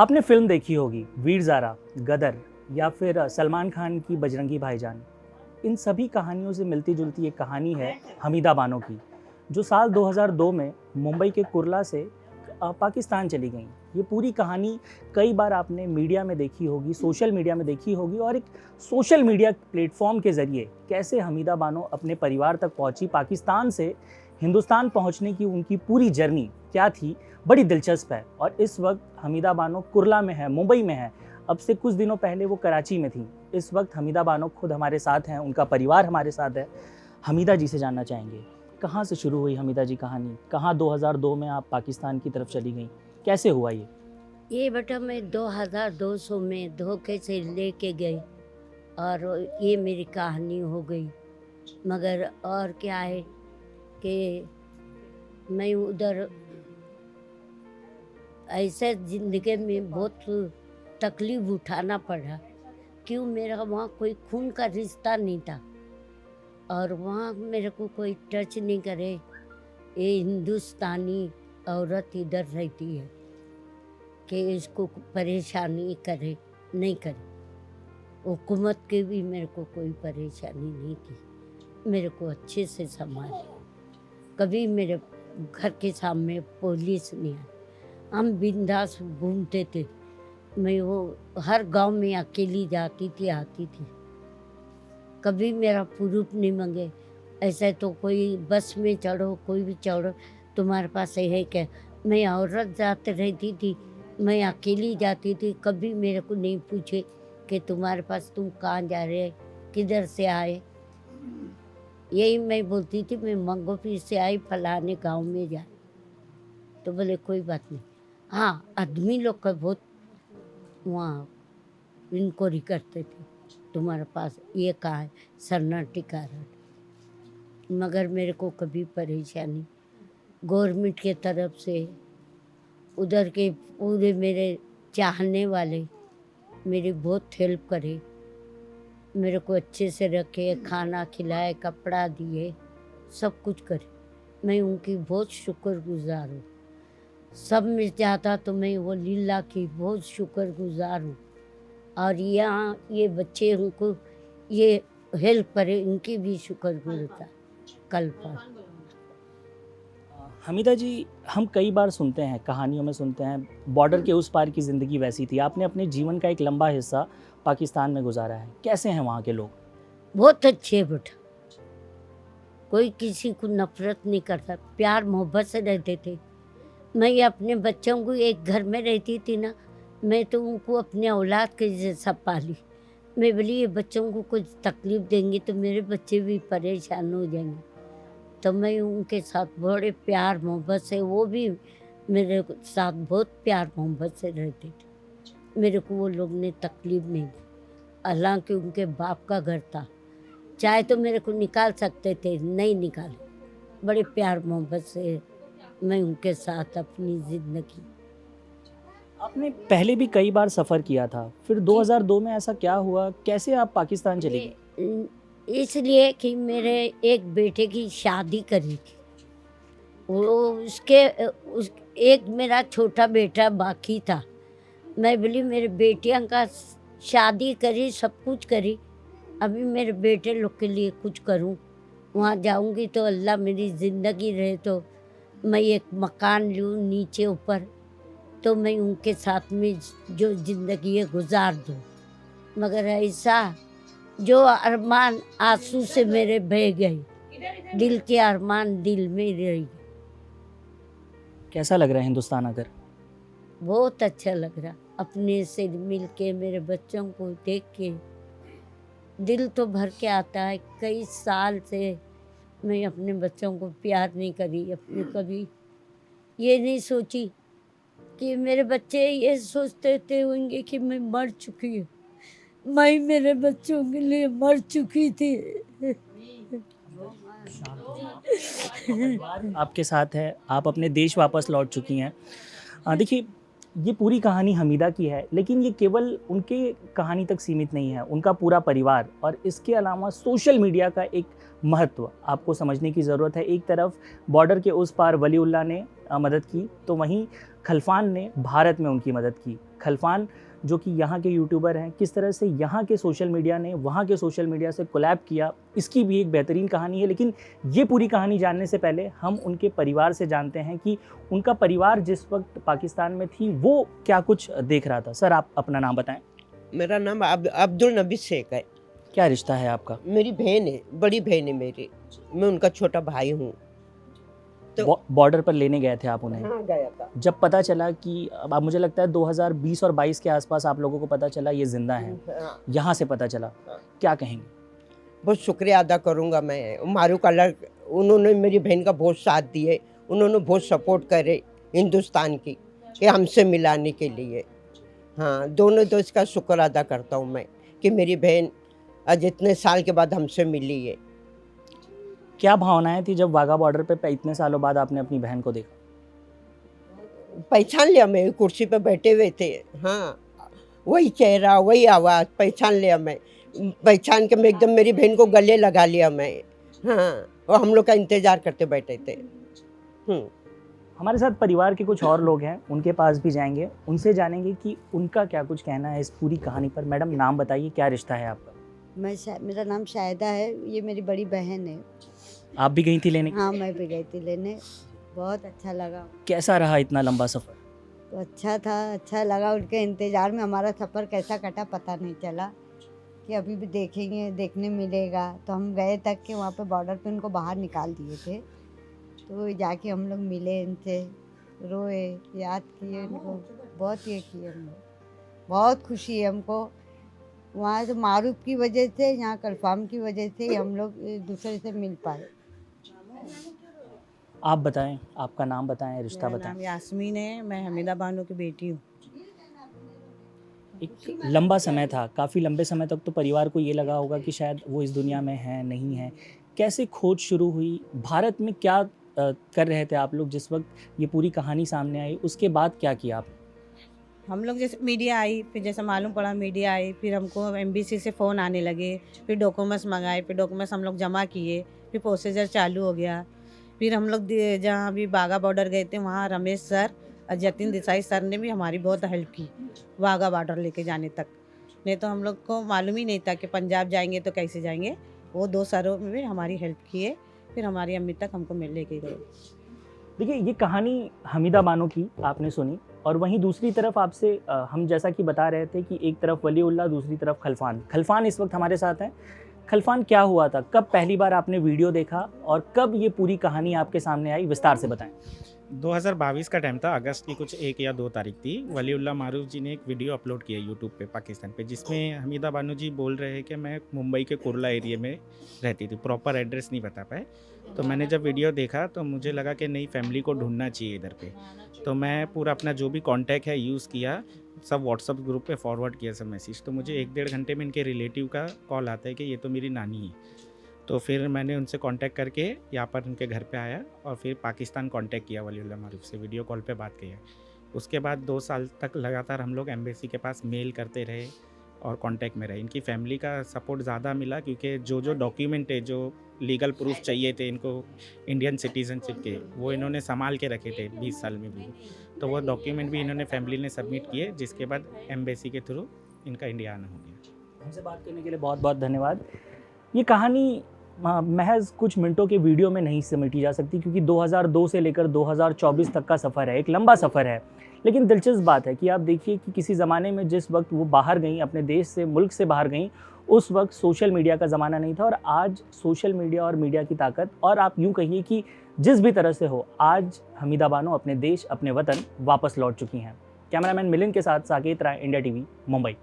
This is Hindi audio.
आपने फिल्म देखी होगी वीर ज़ारा, गदर या फिर सलमान खान की बजरंगी भाईजान। इन सभी कहानियों से मिलती जुलती एक कहानी है हमीदा बानो की, जो साल 2002 में मुंबई के कुर्ला से पाकिस्तान चली गई। ये पूरी कहानी कई बार आपने मीडिया में देखी होगी, सोशल मीडिया में देखी होगी, और एक सोशल मीडिया प्लेटफॉर्म के ज़रिए कैसे हमीदा बानो अपने परिवार तक पहुंची, पाकिस्तान से हिंदुस्तान पहुंचने की उनकी पूरी जर्नी क्या थी, बड़ी दिलचस्प है। और इस वक्त हमीदा बानो कुर्ला में है, मुंबई में है। अब से कुछ दिनों पहले वो कराची में थी। इस वक्त हमीदा बानो खुद हमारे साथ हैं, उनका परिवार हमारे साथ है। हमीदा जी से जानना चाहेंगे, कहाँ से शुरू हुई हमीदा जी कहानी, कहाँ 2002 में आप पाकिस्तान की तरफ चली गई, कैसे हुआ ये बेटा मैं 2200 में धोखे से लेके गई और ये मेरी कहानी हो गई। मगर और क्या है कि मैं उधर ऐसे ज़िंदगी में बहुत तकलीफ़ उठाना पड़ा। क्यों, मेरा वहाँ कोई खून का रिश्ता नहीं था और वहाँ मेरे को कोई टच नहीं करे। ये हिंदुस्तानी औरत इधर रहती है कि इसको परेशानी करे नहीं करे। हुकूमत की भी मेरे को कोई परेशानी नहीं की, मेरे को अच्छे से संभाले। कभी मेरे घर के सामने पुलिस नहीं आई, हम बिंदास घूमते थे। मैं वो हर गांव में अकेली जाती थी, आती थी। कभी मेरा प्रूफ नहीं मांगे। ऐसा तो कोई बस में चढ़ो, कोई भी चढ़ो, तुम्हारे पास है क्या? मैं औरत जाते रहती थी, मैं अकेली जाती थी। कभी मेरे को नहीं पूछे कि तुम्हारे पास, तुम कहाँ जा रहे, किधर से आए। यही मैं बोलती थी, मैं मंगोपीर से आई, फलाने गांव में जा। तो बोले कोई बात नहीं। हाँ, आदमी लोग का बहुत वहाँ इंक्वायरी करते थे, तुम्हारे पास ये कहाँ है, शरणार्थी कार्ड। मगर मेरे को कभी परेशानी गवर्नमेंट के तरफ से, उधर के पूरे मेरे चाहने वाले मेरी बहुत हेल्प करे, मेरे को अच्छे से रखे, खाना खिलाए, कपड़ा दिए, सब कुछ करे। मैं उनकी बहुत शुक्रगुजार हूँ। सब में ज़्यादा तो मैं वो लीला की बहुत शुक्रगुजार हूँ। और यहाँ ये बच्चे उनको ये हेल्प करे, इनकी भी शुक्रगुजार कल पर। हमीदा जी, हम कई बार सुनते हैं, कहानियों में सुनते हैं, बॉर्डर के उस पार की ज़िंदगी वैसी थी। आपने अपने जीवन का एक लंबा हिस्सा पाकिस्तान में गुजारा है। कैसे हैं वहाँ के लोग? बहुत अच्छे बेटा, कोई किसी को नफरत नहीं करता, प्यार मोहब्बत से रहते थे। मैं अपने बच्चों को, एक घर में रहती थी ना, मैं तो उनको अपने औलाद के जैसा पाली। मैं बोली ये बच्चों को कुछ तकलीफ़ देंगी तो मेरे बच्चे भी परेशान हो जाएंगे। तो मैं उनके साथ बड़े प्यार मोहब्बत से, वो भी मेरे साथ बहुत प्यार मोहब्बत से रहते थे। मेरे को वो लोग ने तकलीफ़ नहीं दी। हालांकि उनके बाप का घर था, चाहे तो मेरे को निकाल सकते थे, नहीं निकाले। बड़े प्यार मोहब्बत से मैं उनके साथ अपनी ज़िंदगी। आपने पहले भी कई बार सफ़र किया था, फिर 2002 में ऐसा क्या हुआ, कैसे आप पाकिस्तान चली गई? इसलिए कि मेरे एक बेटे की शादी करी थी, वो उसके एक मेरा छोटा बेटा बाकी था। मैं बोली मेरे बेटियां का शादी करी, सब कुछ करी, अभी मेरे बेटे लोग के लिए कुछ करूं। वहाँ जाऊंगी तो अल्लाह मेरी ज़िंदगी रहे तो मैं एक मकान लूँ नीचे ऊपर, तो मैं उनके साथ में जो ज़िंदगी है गुजार दूँ। मगर ऐसा जो अरमान आंसू से मेरे बह गए, दिल के अरमान दिल में रह गए। कैसा लग रहा है हिंदुस्तान आकर? बहुत अच्छा लग रहा, अपने से मिल के, मेरे बच्चों को देख के दिल तो भर के आता है। कई साल से मैं अपने बच्चों को प्यार नहीं करी, अपने कभी ये नहीं सोची कि मेरे बच्चे ये सोचते थे होंगे कि मैं मर चुकी हूँ। मैं मेरे बच्चों के लिए मर चुकी थी। आपके साथ है, आप अपने देश वापस लौट चुकी हैं। देखिए, ये पूरी कहानी हमीदा की है, लेकिन ये केवल उनके कहानी तक सीमित नहीं है, उनका पूरा परिवार और इसके अलावा सोशल मीडिया का एक महत्व आपको समझने की ज़रूरत है। एक तरफ बॉर्डर के उस पार वलीउल्लाह ने मदद की, तो वहीं खलफान ने भारत में उनकी मदद की। खलफान जो कि यहाँ के यूट्यूबर हैं, किस तरह से यहाँ के सोशल मीडिया ने वहाँ के सोशल मीडिया से कोलैब किया, इसकी भी एक बेहतरीन कहानी है। लेकिन ये पूरी कहानी जानने से पहले हम उनके परिवार से जानते हैं कि उनका परिवार जिस वक्त पाकिस्तान में थी वो क्या कुछ देख रहा था। सर, आप अपना नाम बताएं। मेरा नाम अब्दुल नबी शेख है। क्या रिश्ता है आपका? मेरी बहन है, बड़ी बहन है मेरी, मैं उनका छोटा भाई हूँ। तो बॉर्डर पर लेने गए थे आप उन्हें? हाँ, गया था। जब पता चला कि अब मुझे लगता है 2020 और 22 के आसपास आप लोगों को पता चला ये जिंदा हैं, हाँ, यहाँ से पता चला, हाँ। क्या कहेंगे? बहुत शुक्रिया अदा करूँगा मैं मारूक अल्लाह, उन्होंने मेरी बहन का बहुत साथ दिए, उन्होंने बहुत सपोर्ट करे हिंदुस्तान की ये हमसे मिलाने के लिए। हाँ, दोनों दोस्त का शुक्र अदा करता हूँ मैं कि मेरी बहन आज इतने साल के बाद हमसे मिली है। क्या भावनाएं थी जब वाघा बॉर्डर पे इतने सालों बाद आपने अपनी बहन को देखा? पहचान लिया, मैं कुर्सी पे बैठे हुए थे, हाँ, वही चेहरा वही आवाज़ पहचान लिया मैं। पहचान के मैं एकदम मेरी बहन को गले लगा लिया मैं। हाँ, और हम लोग का इंतज़ार करते बैठे थे। हमारे साथ परिवार के कुछ और लोग हैं, उनके पास भी जाएंगे, उनसे जानेंगे कि उनका क्या कुछ कहना है इस पूरी कहानी पर। मैडम, नाम बताइए, क्या रिश्ता है आपका? मेरा नाम शायदा है, ये मेरी बड़ी बहन है। आप भी गई थी लेने? हाँ, मैं भी गई थी लेने, बहुत अच्छा लगा। कैसा रहा इतना लंबा सफ़र? तो अच्छा था, अच्छा लगा। उनके इंतज़ार में हमारा सफ़र कैसा कटा पता नहीं चला कि अभी भी देखेंगे, देखने मिलेगा। तो हम गए तक कि वहाँ पे बॉर्डर पे उनको बाहर निकाल दिए थे, तो जाके हम लोग मिले इनसे, रोए, याद किए उनको, बहुत ये किए हम लोग। बहुत खुशी है हमको, वहाँ से मारूफ की वजह से, यहाँ कलफाम की वजह से हम लोग एक दूसरे से मिल पाए। आप बताएं, आपका नाम बताएं, रिश्ता मेरा बताएं। नाम यास्मीन है, मैं हमीदा बानो की बेटी हूँ। एक लंबा समय था, काफ़ी लंबे समय तक तो परिवार को ये लगा होगा कि शायद वो इस दुनिया में है, नहीं है। कैसे खोज शुरू हुई? भारत में क्या कर रहे थे आप लोग जिस वक्त ये पूरी कहानी सामने आई? उसके बाद क्या किया आप? हम लोग जैसे मीडिया आई, फिर जैसे मालूम पड़ा मीडिया आई, फिर हमको एम्बेसी से फ़ोन आने लगे, फिर डॉक्यूमेंट्स मंगाए, फिर डॉक्यूमेंट्स हम लोग जमा किए, फिर प्रोसीजर चालू हो गया। फिर हम लोग जहाँ भी बाघा बॉर्डर गए थे वहाँ रमेश सर और जतिन देसाई सर ने भी हमारी बहुत हेल्प की वाघा बॉर्डर लेके जाने तक। नहीं तो हम लोग को मालूम ही नहीं था कि पंजाब जाएंगे तो कैसे जाएंगे। वो दो सरों में भी हमारी हेल्प किए, फिर हमारी अम्मी तक हमको मिल लेके गए। देखिए, ये कहानी हमीदा बानो की आपने सुनी, और वहीं दूसरी तरफ आपसे हम जैसा कि बता रहे थे कि एक तरफ वलीउल्लाह, दूसरी तरफ खलफान। खलफान इस वक्त हमारे साथ हैं। खलफान, क्या हुआ था? कब पहली बार आपने वीडियो देखा और कब ये पूरी कहानी आपके सामने आई? विस्तार से बताएं। 2022 का टाइम था, अगस्त की कुछ 1 या 2 तारीख थी। वलीउल्लाह मारूफ जी ने एक वीडियो अपलोड किया यूट्यूब पे पाकिस्तान पे, जिसमें हमीदा बानो जी बोल रहे हैं कि मैं मुंबई के कुर्ला एरिया में रहती थी, प्रॉपर एड्रेस नहीं बता पाए। तो मैंने जब वीडियो देखा तो मुझे लगा कि नई फैमिली को ढूंढना चाहिए इधर पे। तो मैं पूरा अपना जो भी कॉन्टैक्ट है यूज़ किया, सब व्हाट्सअप ग्रुप पे फॉरवर्ड किया सब मैसेज। तो मुझे 1-1.5 घंटे में इनके रिलेटिव का कॉल आता है कि ये तो मेरी नानी है। तो फिर मैंने उनसे कांटेक्ट करके यहाँ पर उनके घर पे आया और फिर पाकिस्तान कांटेक्ट किया वलीउल्लाह मारूफ से, वीडियो कॉल पे बात किया। उसके बाद 2 साल तक लगातार हम लोग एम्बेसी के पास मेल करते रहे और कांटेक्ट में रहे। इनकी फैमिली का सपोर्ट ज़्यादा मिला क्योंकि जो डॉक्यूमेंट है, जो लीगल प्रूफ चाहिए थे इनको इंडियन सिटीजनशिप के, वो इन्होंने संभाल के रखे थे 20 साल में भी। तो वो डॉक्यूमेंट भी इन्होंने फैमिली ने सबमिट किए, जिसके बाद एम्बेसी के थ्रू इनका इंडिया आना हो गया। हमसे बात करने के लिए बहुत बहुत धन्यवाद। ये कहानी महज कुछ मिनटों के वीडियो में नहीं समेटी जा सकती, क्योंकि 2002 से लेकर 2024 तक का सफ़र है, एक लंबा सफ़र है। लेकिन दिलचस्प बात है कि आप देखिए कि किसी ज़माने में जिस वक्त वो बाहर गईं, अपने देश से, मुल्क से बाहर गईं, उस वक्त सोशल मीडिया का ज़माना नहीं था। और आज सोशल मीडिया और मीडिया की ताकत, और आप यूँ कहिए कि जिस भी तरह से हो, आज हमीदा बानो अपने देश, अपने वतन वापस लौट चुकी हैं। कैमरामैन मिलिंद के साथ साकेत राय, इंडिया टीवी, मुंबई।